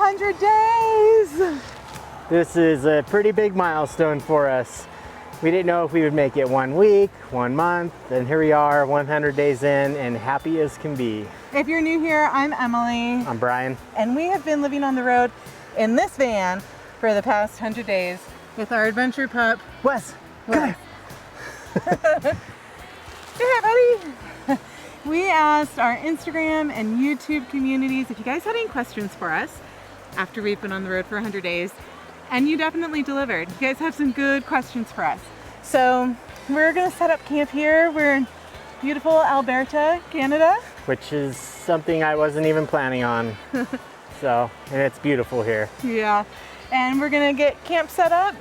100 days. This is a pretty big milestone for us. We didn't know if we would make it 1 week, 1 month, and here we are 100 days in and happy as can be. If you're new here, I'm Emily. I'm Brian. And we have been living on the road in this van for the past 100 days with our adventure pup, Wes, come here. Here, buddy. We asked our Instagram and YouTube communities if you guys had any questions for us after we've been on the road for 100 days. And you definitely delivered. You guys have some good questions for us. So we're gonna set up camp here. We're in beautiful Alberta, Canada. Which is something I wasn't even planning on. And it's beautiful here. Yeah, and we're gonna get camp set up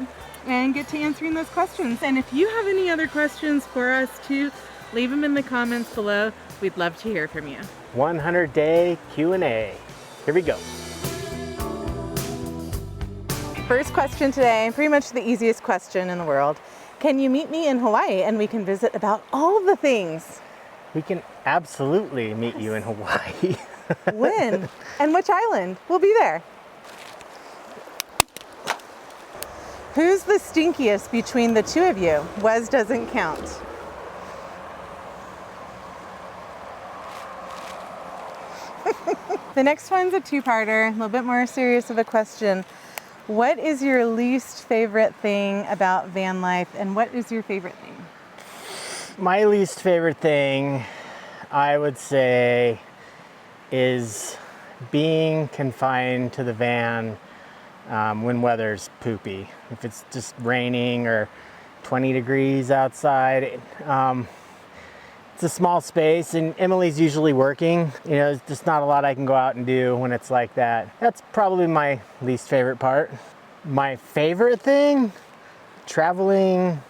and get to answering those questions. And if you have any other questions for us too, leave them in the comments below. We'd love to hear from you. 100-day Q&A. Here we go. First question today, pretty much the easiest question in the world. Can you meet me in Hawaii and we can visit about all the things? We can absolutely meet you in Hawaii. When? And which island? We'll be there. Who's the stinkiest between the two of you? Wes doesn't count. The next one's a two-parter, a little bit more serious of a question. What is your least favorite thing about van life, and what is your favorite thing? My least favorite thing, I would say, is being confined to the van when weather's poopy. If it's just raining or 20 degrees outside. It's a small space and Emily's usually working. You know, there's just not a lot I can go out and do when it's like that. That's probably my least favorite part. My favorite thing, traveling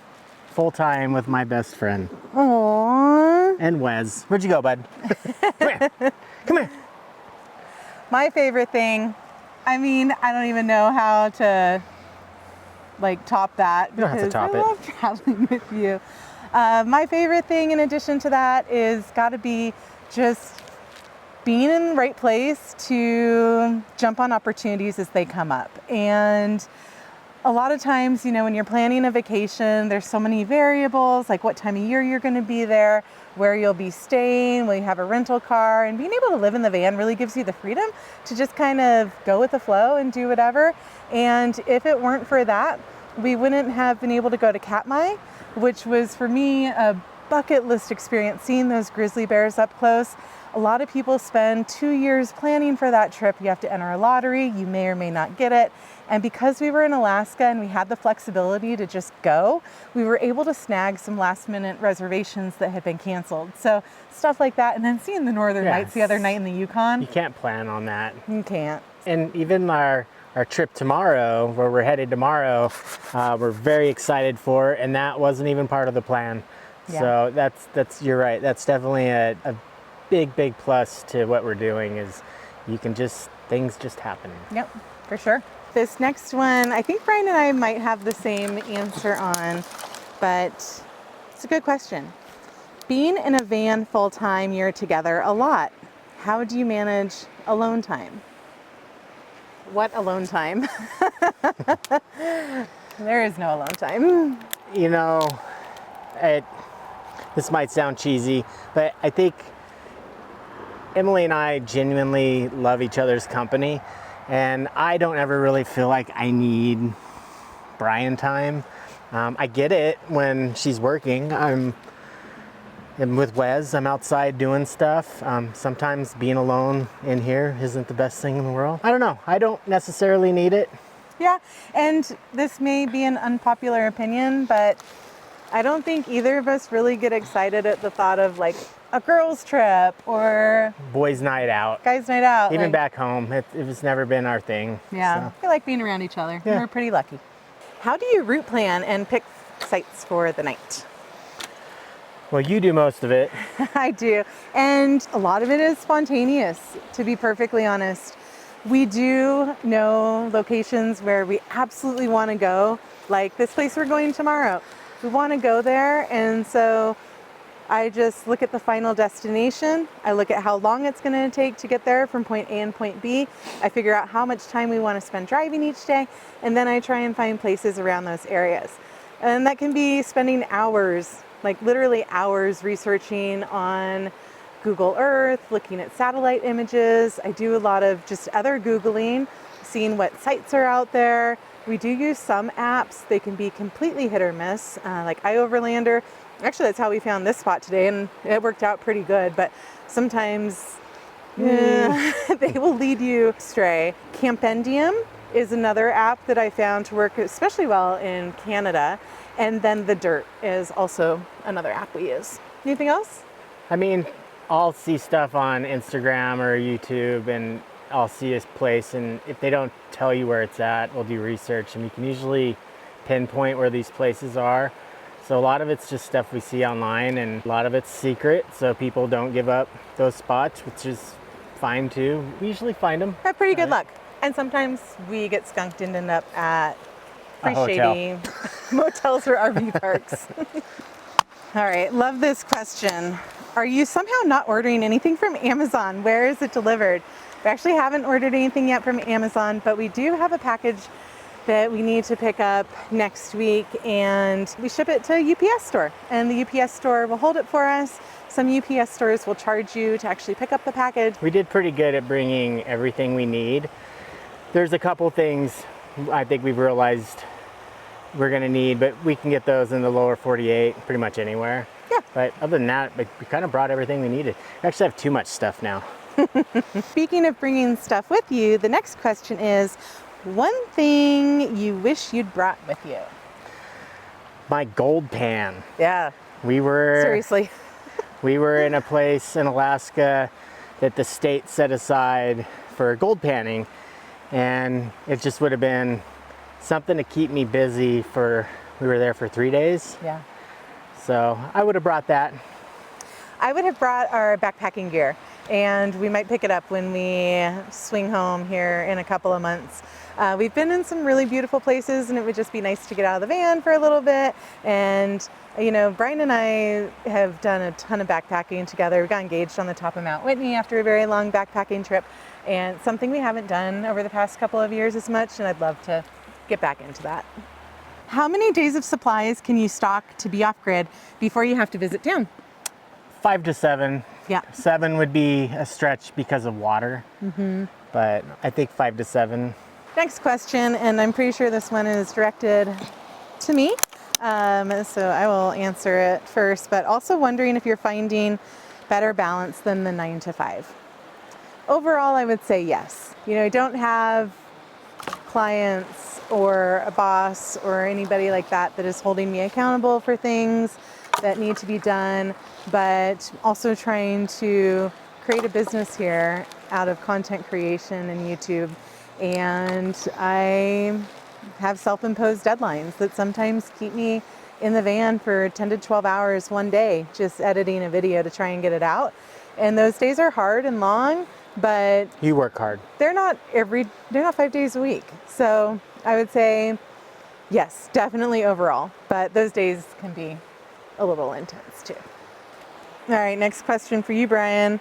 full-time with my best friend. Aww. And Wes. Where'd you go, bud? Come here. Come here. My favorite thing, I mean, I don't even know how to like top that. You don't have to top I love traveling with you. My favorite thing in addition to that is gotta be just being in the right place to jump on opportunities as they come up. And a lot of times, you know, when you're planning a vacation, there's so many variables, like what time of year you're gonna be there, where you'll be staying, will you have a rental car, and being able to live in the van really gives you the freedom to just kind of go with the flow and do whatever. And if it weren't for that, we wouldn't have been able to go to Katmai, which was for me a bucket list experience, seeing those grizzly bears up close. A lot of people spend 2 years planning for that trip. You have to enter a lottery, you may or may not get it. And because we were in Alaska and we had the flexibility to just go, we were able to snag some last minute reservations that had been canceled. So stuff like that. And then seeing the Northern Lights the other night in the Yukon. You can't plan on that. You can't. And even our trip tomorrow, where we're headed tomorrow, we're very excited for, and that wasn't even part of the plan. Yeah. So that's you're right. That's definitely a big plus to what we're doing is things just happen. Yep, for sure. This next one, I think Brian and I might have the same answer on, but it's a good question. Being in a van full-time, you're together a lot. How do you manage alone time? What alone time? There is no alone time. You know, this might sound cheesy, but I think Emily and I genuinely love each other's company, and I don't ever really feel like I need Brian time. I get it when she's working. I'm with Wes, I'm outside doing stuff. Sometimes being alone in here isn't the best thing in the world. I don't know, I don't necessarily need it. Yeah, and this may be an unpopular opinion, but I don't think either of us really get excited at the thought of like a girls trip or boys night out, guys night out. Even like, back home, it's never been our thing. Yeah, so. I like being around each other. Yeah. We're pretty lucky. How do you route plan and pick sites for the night? Well, you do most of it. I do, and a lot of it is spontaneous, to be perfectly honest. We do know locations where we absolutely want to go, like this place we're going tomorrow. We want to go there, and so I just look at the final destination. I look at how long it's going to take to get there from point A and point B. I figure out how much time we want to spend driving each day, and then I try and find places around those areas. And that can be spending hours, like literally hours, researching on Google Earth, looking at satellite images. I do a lot of just other Googling, seeing what sites are out there. We do use some apps. They can be completely hit or miss, like iOverlander. Actually, that's how we found this spot today, and it worked out pretty good, but sometimes they will lead you astray. Campendium is another app that I found to work especially well in Canada, and then The Dirt is also another app we use. Anything else? I mean, I'll see stuff on Instagram or YouTube, and I'll see a place, and if they don't tell you where it's at, we'll do research, and we can usually pinpoint where these places are. So a lot of it's just stuff we see online, and a lot of it's secret, so people don't give up those spots, which is fine too. We usually find them. Have pretty good luck. And sometimes we get skunked and end up at free shady motels or RV parks. All right, love this question. Are you somehow not ordering anything from Amazon? Where is it delivered? We actually haven't ordered anything yet from Amazon, but we do have a package that we need to pick up next week, and we ship it to a UPS store, and the UPS store will hold it for us. Some UPS stores will charge you to actually pick up the package. We did pretty good at bringing everything we need. There's a couple things I think we've realized we're gonna need, but we can get those in the lower 48 pretty much anywhere. Yeah. But other than that, we kind of brought everything we needed. We actually have too much stuff now. Speaking of bringing stuff with you, the next question is, one thing you wish you'd brought with you? My gold pan. Yeah. Seriously. We were in a place in Alaska that the state set aside for gold panning, and it just would have been something to keep me busy we were there for 3 days. Yeah. So I would have brought that. I would have brought our backpacking gear, and we might pick it up when we swing home here in a couple of months. We've been in some really beautiful places, and it would just be nice to get out of the van for a little bit. And you know, Brian and I have done a ton of backpacking together. We got engaged on the top of Mount Whitney after a very long backpacking trip, and something we haven't done over the past couple of years as much, and I'd love to get back into that. How many days of supplies can you stock to be off-grid before you have to visit town? 5 to 7. Yeah. 7 would be a stretch because of water, but I think 5 to 7. Next question, and I'm pretty sure this one is directed to me, so I will answer it first, but also wondering if you're finding better balance than the 9 to 5. Overall, I would say yes. You know, I don't have clients or a boss or anybody like that is holding me accountable for things that need to be done, but also trying to create a business here out of content creation and YouTube. And I have self-imposed deadlines that sometimes keep me in the van for 10 to 12 hours one day, just editing a video to try and get it out. And those days are hard and long, but You work hard. they're not 5 days a week. So I would say yes, definitely overall, but those days can be a little intense too. All right, next question for you, Brian.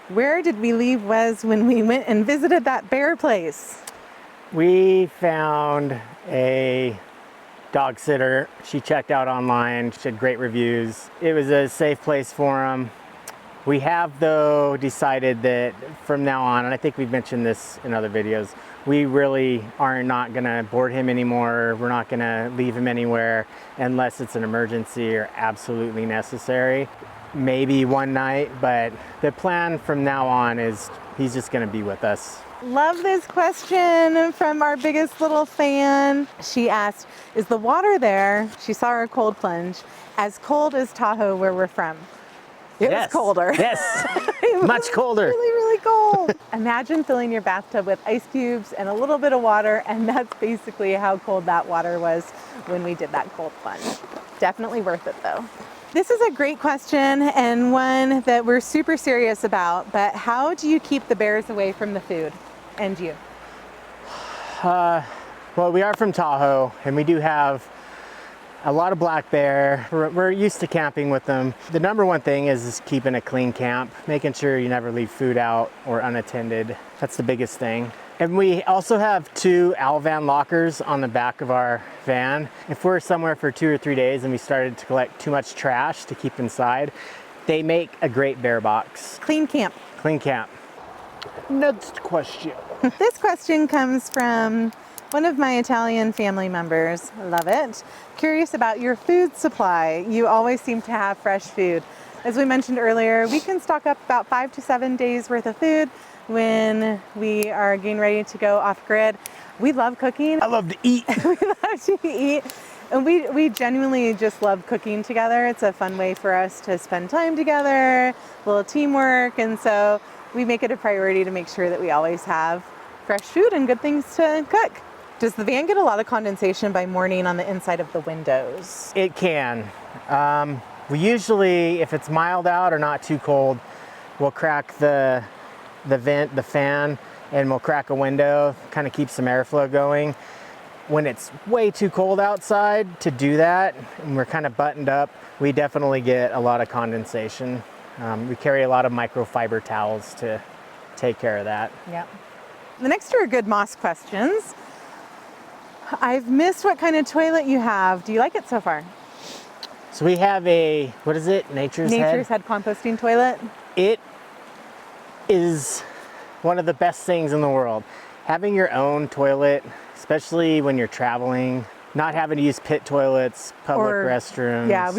Where did we leave Wes when we went and visited that bear place? We found a dog sitter. She checked out online. She had great reviews. It was a safe place for him. We have, though, decided that from now on, and I think we've mentioned this in other videos, we really are not going to board him anymore. We're not going to leave him anywhere unless it's an emergency or absolutely necessary. Maybe one night, but the plan from now on is he's just going to be with us. Love this question from our biggest little fan. She asked, is the water there, she saw our cold plunge, as cold as Tahoe where we're from? It was colder. Yes, much colder. Really, really cold. Imagine filling your bathtub with ice cubes and a little bit of water, and that's basically how cold that water was when we did that cold plunge. Definitely worth it though. This is a great question and one that we're super serious about, but how do you keep the bears away from the food and you? Well, we are from Tahoe, and we do have A lot of black bear. We're used to camping with them. The number one thing is keeping a clean camp, making sure you never leave food out or unattended. That's the biggest thing. And we also have 2 Alvan lockers on the back of our van. If we're somewhere for 2 or 3 days and we started to collect too much trash to keep inside, they make a great bear box. Clean camp. Clean camp. Next question. This question comes from one of my Italian family members. Love it. Curious about your food supply. You always seem to have fresh food. As we mentioned earlier, we can stock up about 5 to 7 days worth of food when we are getting ready to go off grid. We love cooking. I love to eat. We love to eat. And we genuinely just love cooking together. It's a fun way for us to spend time together, a little teamwork. And so we make it a priority to make sure that we always have fresh food and good things to cook. Does the van get a lot of condensation by morning on the inside of the windows? It can. We usually, if it's mild out or not too cold, we'll crack the fan, and we'll crack a window, kind of keep some airflow going. When it's way too cold outside to do that, and we're kind of buttoned up, we definitely get a lot of condensation. We carry a lot of microfiber towels to take care of that. Yeah. The next 2 are good moss questions. I've missed what kind of toilet you have. Do you like it so far? So we have a, what is it? Nature's Head composting toilet. It is one of the best things in the world. Having your own toilet, especially when you're traveling, not having to use pit toilets, public restrooms. Yeah,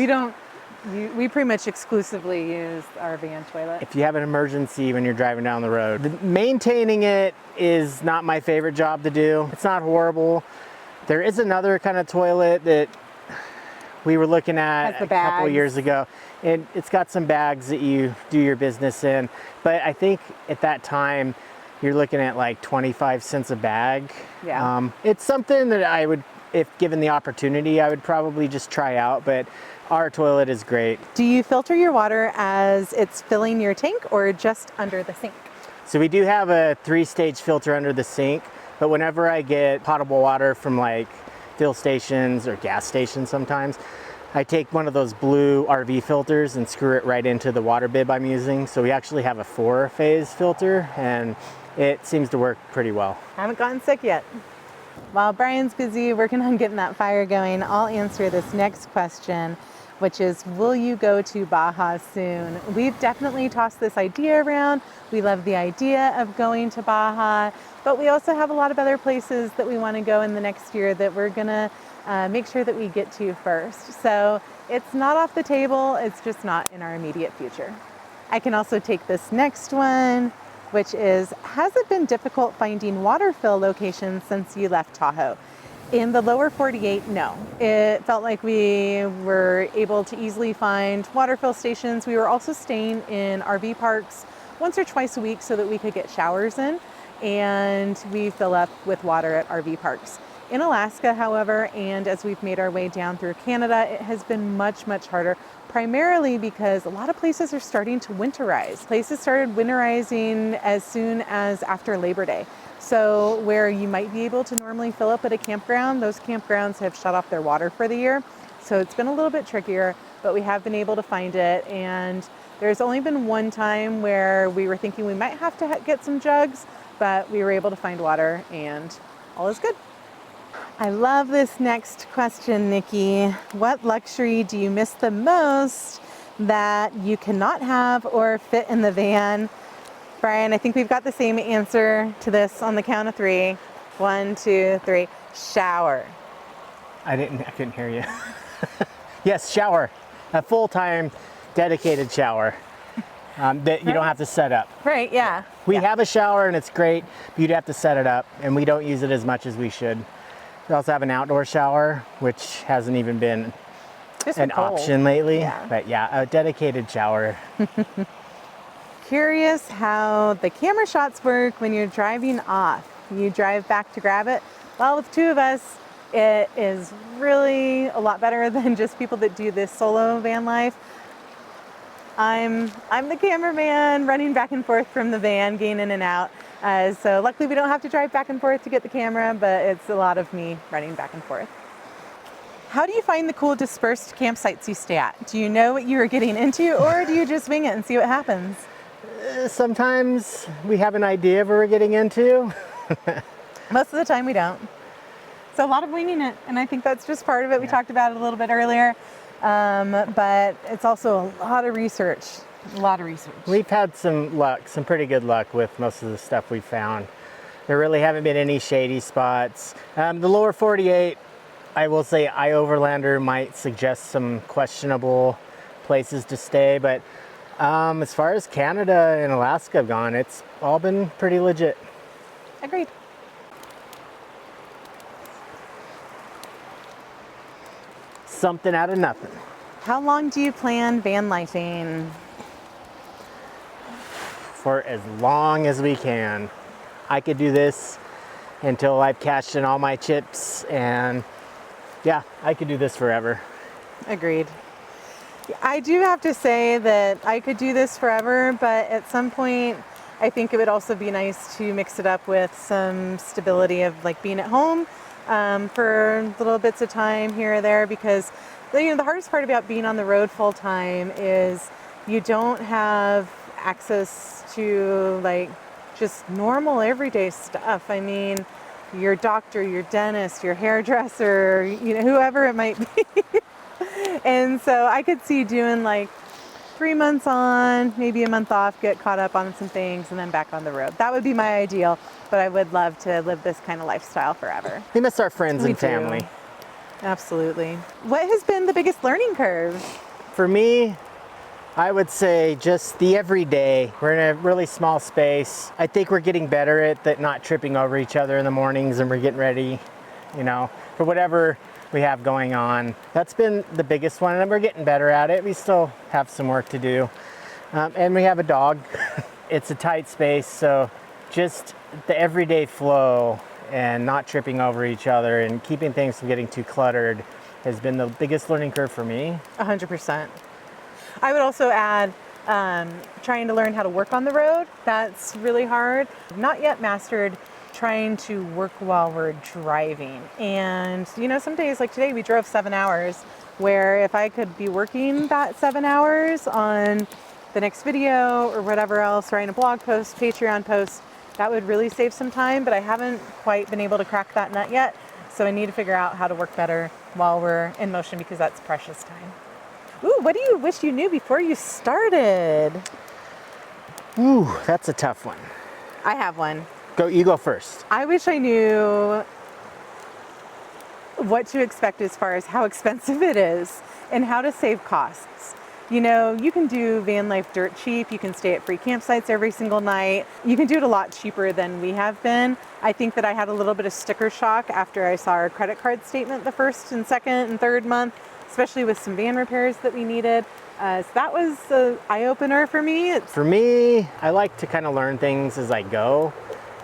we pretty much exclusively use our van toilet. If you have an emergency when you're driving down the road. Maintaining it is not my favorite job to do. It's not horrible. There is another kind of toilet that we were looking at a couple of years ago, and it's got some bags that you do your business in. But I think at that time, you're looking at like 25 cents a bag. Yeah. It's something that I would, if given the opportunity, I would probably just try out, but our toilet is great. Do you filter your water as it's filling your tank or just under the sink? So we do have a 3-stage filter under the sink, but whenever I get potable water from like fill stations or gas stations sometimes, I take one of those blue RV filters and screw it right into the water bib I'm using. So we actually have a 4-phase filter, and it seems to work pretty well. Haven't gotten sick yet. While Brian's busy working on getting that fire going, I'll answer this next question, which is, will you go to Baja soon? We've definitely tossed this idea around. We love the idea of going to Baja, but we also have a lot of other places that we want to go in the next year that we're gonna make sure that we get to first. So it's not off the table, it's just not in our immediate future. I can also take this next one, which is, has it been difficult finding water fill locations since you left Tahoe? In the lower 48, no. It felt like we were able to easily find water fill stations. We were also staying in RV parks once or twice a week so that we could get showers in, and we fill up with water at RV parks. In Alaska, however, and as we've made our way down through Canada, it has been much, much harder, primarily because a lot of places are starting to winterize. Places started winterizing as soon as after Labor Day. So where you might be able to normally fill up at a campground, those campgrounds have shut off their water for the year. So it's been a little bit trickier, but we have been able to find it. And there's only been one time where we were thinking we might have to get some jugs, but we were able to find water and all is good. I love this next question, Nikki. What luxury do you miss the most that you cannot have or fit in the van? Brian, I think we've got the same answer to this on the count of 3. 1, 2, 3. Shower. I couldn't hear you. Yes, shower. A full-time, dedicated shower that you don't have to set up. Right, yeah. We have a shower and it's great, but you'd have to set it up, and we don't use it as much as we should. We also have an outdoor shower, which hasn't even been an option lately. Yeah. But yeah, a dedicated shower. Curious how the camera shots work when you're driving off. You drive back to grab it. Well, with 2 of us, it is really a lot better than just people that do this solo van life. I'm the cameraman running back and forth from the van, getting in and out. So luckily we don't have to drive back and forth to get the camera, but it's a lot of me running back and forth. How do you find the cool dispersed campsites you stay at? Do you know what you are getting into, or do you just wing it and see what happens? Sometimes we have an idea of what we're getting into. Most of the time we don't. So a lot of winging it, and I think that's just part of it. We talked about it a little bit earlier, but it's also a lot of research. We've had some luck, some pretty good luck with most of the stuff we found. There really haven't been any shady spots. The lower 48, I will say iOverlander might suggest some questionable places to stay, but as far as Canada and Alaska have gone, it's all been pretty legit. Agreed. Something out of nothing. How long do you plan van lifing? For as long as we can. I could do this until I've cashed in all my chips, and yeah, I could do this forever. Agreed. I do have to say that I could do this forever, but at some point I think it would also be nice to mix it up with some stability of like being at home for little bits of time here or there, because the hardest part about being on the road full time is you don't have access to like just normal everyday stuff. I mean, your doctor, your dentist, your hairdresser, whoever it might be. And so I could see doing like 3 months on, maybe a month off, get caught up on some things, and then back on the road. That would be my ideal, but I would love to live this kind of lifestyle forever. We miss our friends and family. Do. Absolutely. What has been the biggest learning curve? For me, I would say just the everyday. We're in a really small space. I think we're getting better at that, not tripping over each other in the mornings, and we're getting ready, for whatever we have going on. That's been the biggest one, and we're getting better at it. We still have some work to do. And we have a dog. It's a tight space, so just the everyday flow and not tripping over each other and keeping things from getting too cluttered has been the biggest learning curve for me. 100%. I would also add trying to learn how to work on the road. That's really hard. I've not yet mastered trying to work while we're driving. And some days like today we drove 7 hours, where if I could be working that 7 hours on the next video or whatever else, writing a blog post, Patreon post, that would really save some time, but I haven't quite been able to crack that nut yet. So I need to figure out how to work better while we're in motion, because that's precious time. Ooh, what do you wish you knew before you started? Ooh, that's a tough one. I have one. You go first. I wish I knew what to expect as far as how expensive it is and how to save costs. You can do van life dirt cheap. You can stay at free campsites every single night. You can do it a lot cheaper than we have been. I think that I had a little bit of sticker shock after I saw our credit card statement the first and second and third month, especially with some van repairs that we needed. So that was an eye-opener for me. For me, I like to kind of learn things as I go,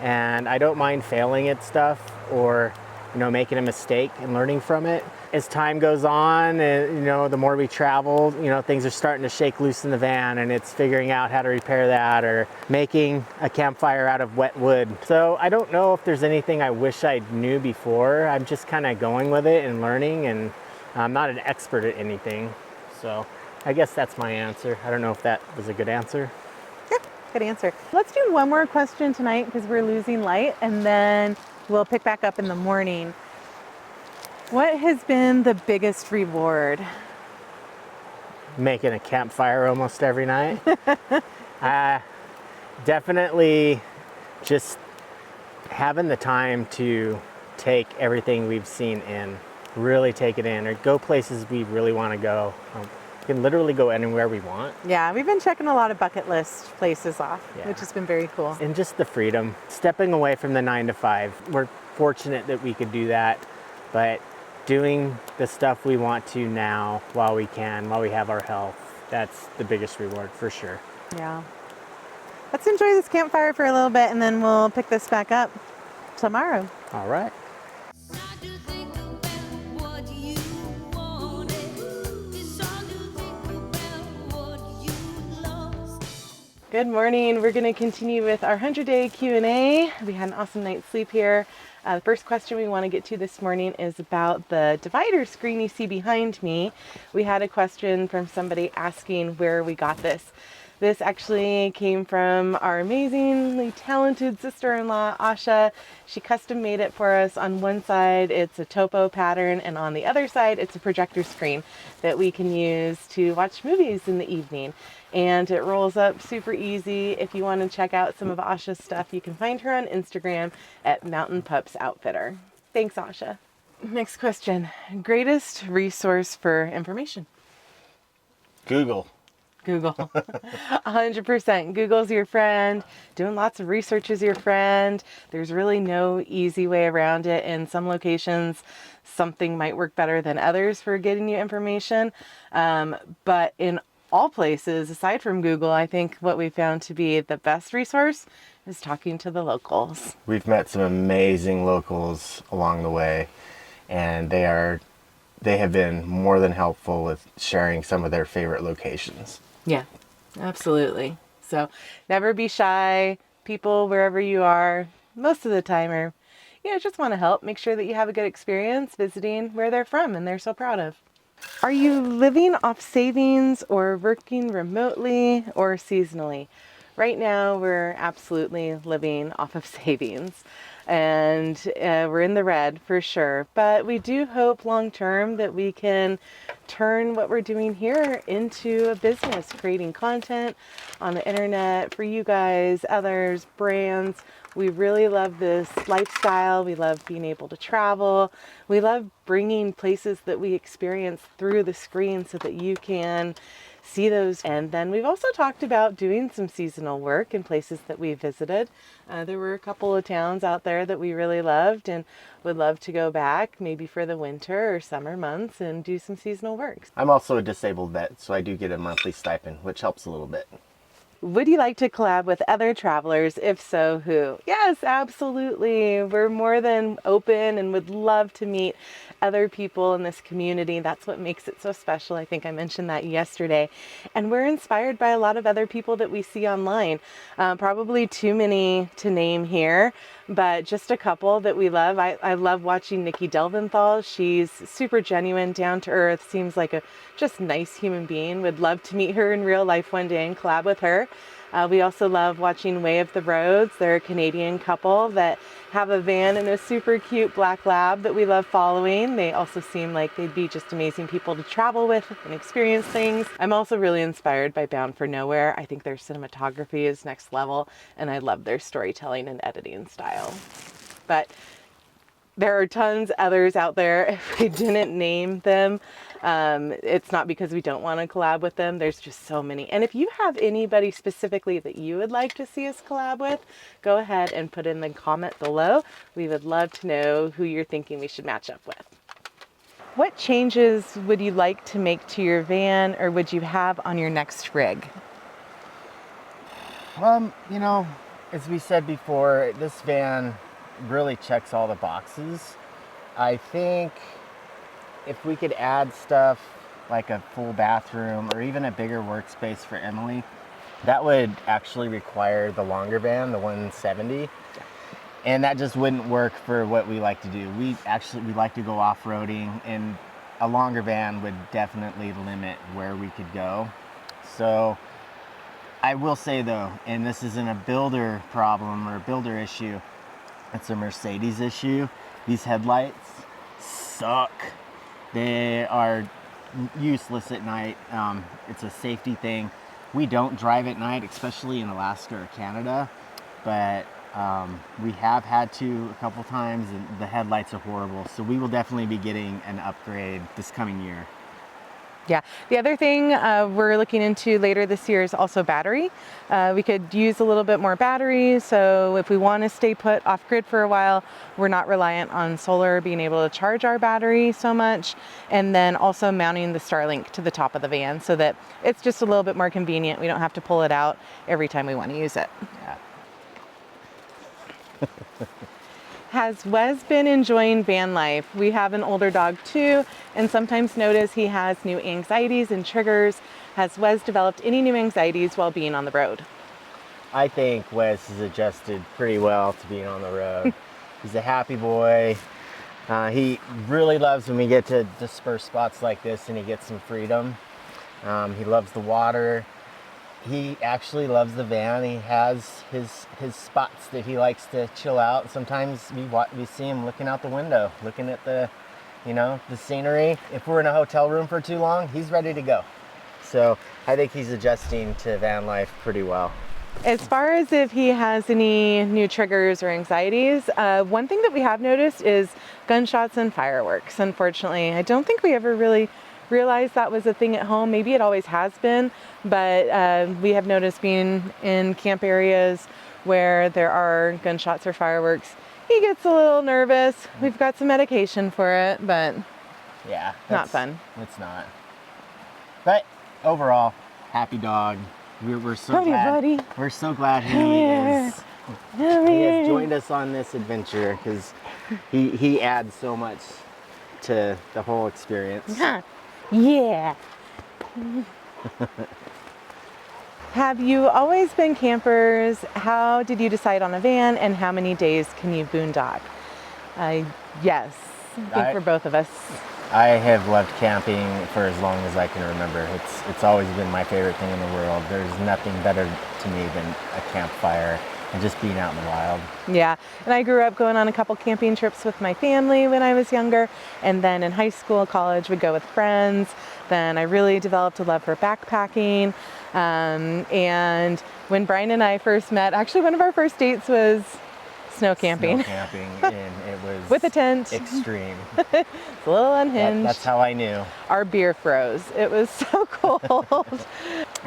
and I don't mind failing at stuff or making a mistake and learning from it. As time goes on, and the more we travel, things are starting to shake loose in the van, and it's figuring out how to repair that or making a campfire out of wet wood. So I don't know if there's anything I wish I knew before. I'm just kind of going with it and learning, and I'm not an expert at anything. So I guess that's my answer. I don't know if that was a good answer. Yeah, good answer. Let's do one more question tonight because we're losing light, and then we'll pick back up in the morning. What has been the biggest reward? Making a campfire almost every night. Definitely just having the time to take everything we've seen in, really take it in, or go places we really want to go. We can literally go anywhere we want. Yeah, we've been checking a lot of bucket list places off, Yeah. which has been very cool. And just the freedom, stepping away from the 9 to 5. We're fortunate that we could do that, but doing the stuff we want to now while we can, while we have our health, that's the biggest reward for sure. Yeah. Let's enjoy this campfire for a little bit, and then we'll pick this back up tomorrow. All right. Good morning. We're going to continue with our 100-day Q&A. We had an awesome night's sleep here. The first question we want to get to this morning is about the divider screen you see behind me. We had a question from somebody asking where we got this. This actually came from our amazingly talented sister-in-law, Asha. She custom made it for us. On one side, it's a topo pattern, and on the other side, it's a projector screen that we can use to watch movies in the evening. And it rolls up super easy. If you want to check out some of Asha's stuff, you can find her on Instagram at Mountain Pups Outfitter. Thanks, Asha. Next question. Greatest resource for information? Google. Google. 100%. Google's your friend. Doing lots of research is your friend. There's really no easy way around it. In some locations, something might work better than others for getting you information. But in all places, aside from Google, I think what we found to be the best resource is talking to the locals. We've met some amazing locals along the way, and they have been more than helpful with sharing some of their favorite locations. Yeah, absolutely. So never be shy. People, wherever you are, most of the time are, just want to help. Make sure that you have a good experience visiting where they're from and they're so proud of. Are you living off savings or working remotely or seasonally? Right now, we're absolutely living off of savings, and we're in the red for sure. But we do hope long term that we can turn what we're doing here into a business, creating content on the internet for you guys, others, brands. We really love this lifestyle. We love being able to travel. We love bringing places that we experience through the screen so that you can see those. And then we've also talked about doing some seasonal work in places that we visited. There were a couple of towns out there that we really loved and would love to go back maybe for the winter or summer months and do some seasonal work. I'm also a disabled vet, so I do get a monthly stipend, which helps a little bit. Would you like to collab with other travelers? If so, who? Yes, absolutely. We're more than open and would love to meet other people in this community. That's what makes it so special. I think I mentioned that yesterday. And we're inspired by a lot of other people that we see online. Probably too many to name here, but just a couple that we love. I love watching Nikki Delventhal. She's super genuine, down to earth, seems like a just nice human being. Would love to meet her in real life one day and collab with her. We also love watching Way of the Roads. They're a Canadian couple that have a van and a super cute black lab that we love following. They also seem like they'd be just amazing people to travel with and experience things. I'm also really inspired by Bound for Nowhere. I think their cinematography is next level, and I love their storytelling and editing style. But there are tons others out there. If we didn't name them, it's not because we don't want to collab with them. There's just so many. And if you have anybody specifically that you would like to see us collab with, go ahead and put in the comment below. We would love to know who you're thinking we should match up with. What changes would you like to make to your van, or would you have on your next rig? As we said before, this van really checks all the boxes. I think if we could add stuff like a full bathroom or even a bigger workspace for Emily, that would actually require the longer van, the 170. And that just wouldn't work for what we like to do. We like to go off-roading, and a longer van would definitely limit where we could go. So I will say though, and this isn't a builder problem or a builder issue, it's a Mercedes issue. These headlights suck. They are useless at night. It's a safety thing. We don't drive at night, especially in Alaska or Canada, but we have had to a couple times, and the headlights are horrible. So we will definitely be getting an upgrade this coming year. Yeah. The other thing we're looking into later this year is also battery. We could use a little bit more battery. So if we want to stay put off grid for a while, we're not reliant on solar being able to charge our battery so much. And then also mounting the Starlink to the top of the van so that it's just a little bit more convenient. We don't have to pull it out every time we want to use it. Yeah. Has Wes been enjoying van life? We have an older dog too, and sometimes notice he has new anxieties and triggers. Has Wes developed any new anxieties while being on the road? I think Wes has adjusted pretty well to being on the road. He's a happy boy. He really loves when we get to disperse spots like this and he gets some freedom. He loves the water. He actually loves the van. He has his spots that he likes to chill out. Sometimes we see him looking out the window, looking at the scenery. If we're in a hotel room for too long, he's ready to go. So I think he's adjusting to van life pretty well. As far as if he has any new triggers or anxieties, one thing that we have noticed is gunshots and fireworks. Unfortunately, I don't think we ever really realized that was a thing at home. Maybe it always has been, but we have noticed being in camp areas where there are gunshots or fireworks, he gets a little nervous. We've got some medication for it, but yeah, not fun. It's not. But overall, happy dog. We're so glad. Buddy. We're so glad he has joined us on this adventure because he adds so much to the whole experience. Yeah. Have you always been campers? How did you decide on a van, and how many days can you boondock? Yes, I think for both of us. I have loved camping for as long as I can remember. It's always been my favorite thing in the world. There's nothing better to me than a campfire and just being out in the wild. Yeah, and I grew up going on a couple camping trips with my family when I was younger, and then in high school, college, would go with friends. Then I really developed a love for backpacking. And when Brian and I first met, actually one of our first dates was snow camping. Snow camping, and it was with a tent. Extreme. It's a little unhinged. That's how I knew. Our beer froze. It was so cold.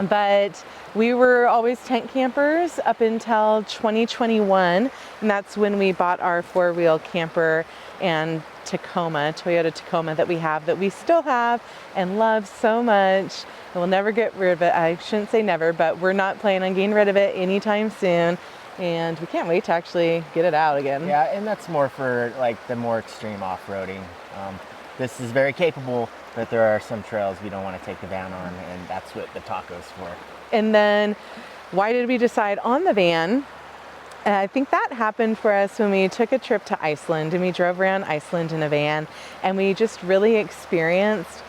But we were always tent campers up until 2021, and that's when we bought our four-wheel camper and Toyota Tacoma that we still have and love so much. And we'll never get rid of it. I shouldn't say never, but we're not planning on getting rid of it anytime soon. And we can't wait to actually get it out again. Yeah, and that's more for like the more extreme off-roading. This is very capable, but there are some trails we don't want to take the van on, and that's what the Taco's for. And then why did we decide on the van? I think that happened for us when we took a trip to Iceland, and we drove around Iceland in a van, and we just really experienced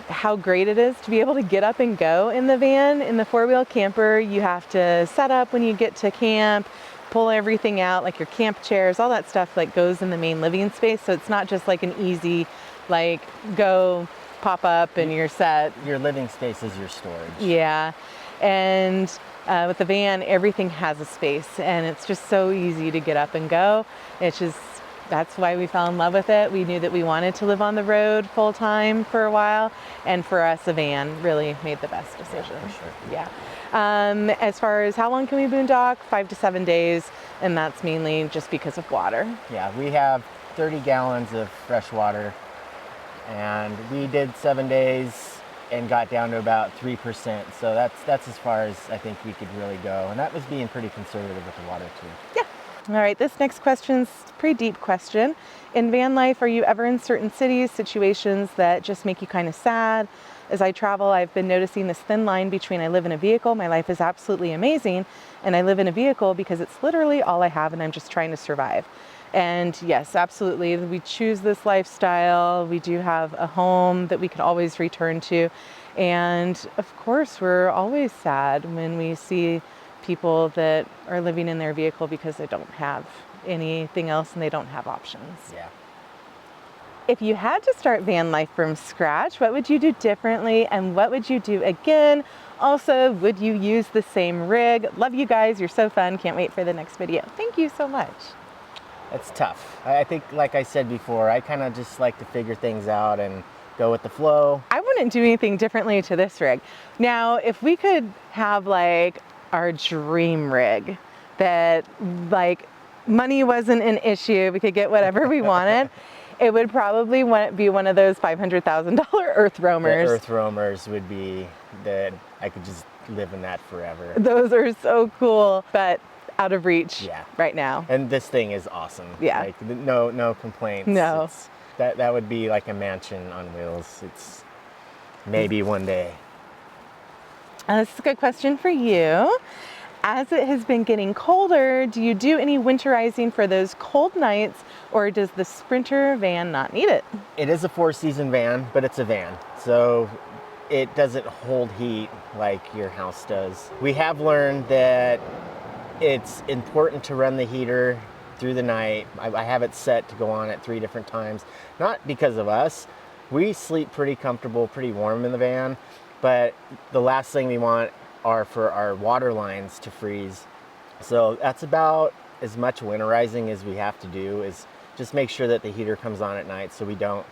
how great it is to be able to get up and go in the van. In the four-wheel camper, you have to set up when you get to camp, pull everything out, like your camp chairs, all that stuff like goes in the main living space. So it's not just like an easy, like go pop up and you're set. Your living space is your storage. Yeah. And with the van, everything has a space, and it's just so easy to get up and go. That's why we fell in love with it. We knew that we wanted to live on the road full time for a while, and for us, a van really made the best decision. Yeah, for sure. Yeah. As far as how long can we boondock? 5 to 7 days, and that's mainly just because of water. Yeah, we have 30 gallons of fresh water, and we did 7 days and got down to about 3%. So that's as far as I think we could really go, and that was being pretty conservative with the water too. Yeah. All right, this next question's a pretty deep question. In van life, are you ever in certain cities, situations that just make you kind of sad? As I travel, I've been noticing this thin line between I live in a vehicle, my life is absolutely amazing, and I live in a vehicle because it's literally all I have and I'm just trying to survive. And yes, absolutely, we choose this lifestyle. We do have a home that we can always return to. And of course, we're always sad when we see people that are living in their vehicle because they don't have anything else and they don't have options. Yeah. If you had to start van life from scratch, what would you do differently and what would you do again? Also, would you use the same rig? Love you guys. You're so fun. Can't wait for the next video. Thank you so much. It's tough. I think, like I said before, I kind of just like to figure things out and go with the flow. I wouldn't do anything differently to this rig. Now, if we could have like our dream rig that like money wasn't an issue, we could get whatever we wanted, it would probably be one of those $500,000 earth roamers. The earth roamers would be that I could just live in that forever. Those are so cool, but out of reach right now. And this thing is awesome. Yeah. Like, no complaints. No. That would be like a mansion on wheels. It's maybe one day. This is a good question for you. as it has been getting colder, do you do any winterizing for those cold nights, or does the Sprinter van not need it? It is a 4-season van, but it's a van. So it doesn't hold heat like your house does. We have learned that it's important to run the heater through the night. I have it set to go on at 3 different times, not because of us. We sleep pretty comfortable, pretty warm in the van, but the last thing we want are for our water lines to freeze. So that's about as much winterizing as we have to do, is just make sure that the heater comes on at night so we don't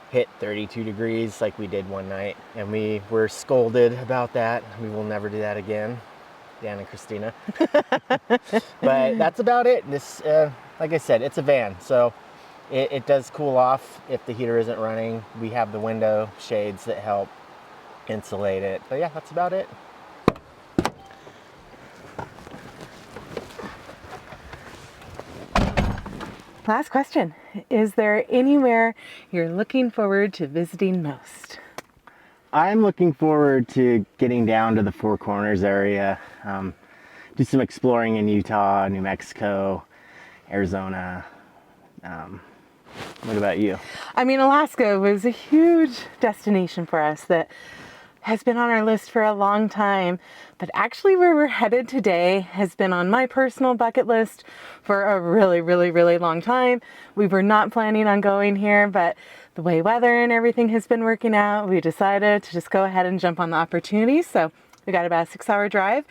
hit 32 degrees like we did one night, and we were scolded about that. We will never do that again, Dan and Christina. But that's about it. This, like I said, it's a van, so it does cool off if the heater isn't running. We have the window shades that help insulate it. But yeah, that's about it. Last question. Is there anywhere you're looking forward to visiting most? I'm looking forward to getting down to the Four Corners area, do some exploring in Utah, New Mexico, Arizona. What about you? I mean, Alaska was a huge destination for us that has been on our list for a long time, but actually where we're headed today has been on my personal bucket list for a really, really, really long time. We were not planning on going here, but the way weather and everything has been working out, we decided to just go ahead and jump on the opportunity. So we got about a 6-hour drive,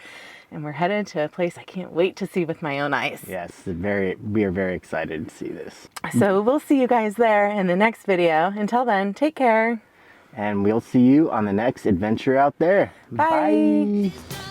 and we're headed to a place I can't wait to see with my own eyes. Yes, we are very excited to see this. So we'll see you guys there in the next video. Until then, take care. And we'll see you on the next adventure out there. Bye. Bye.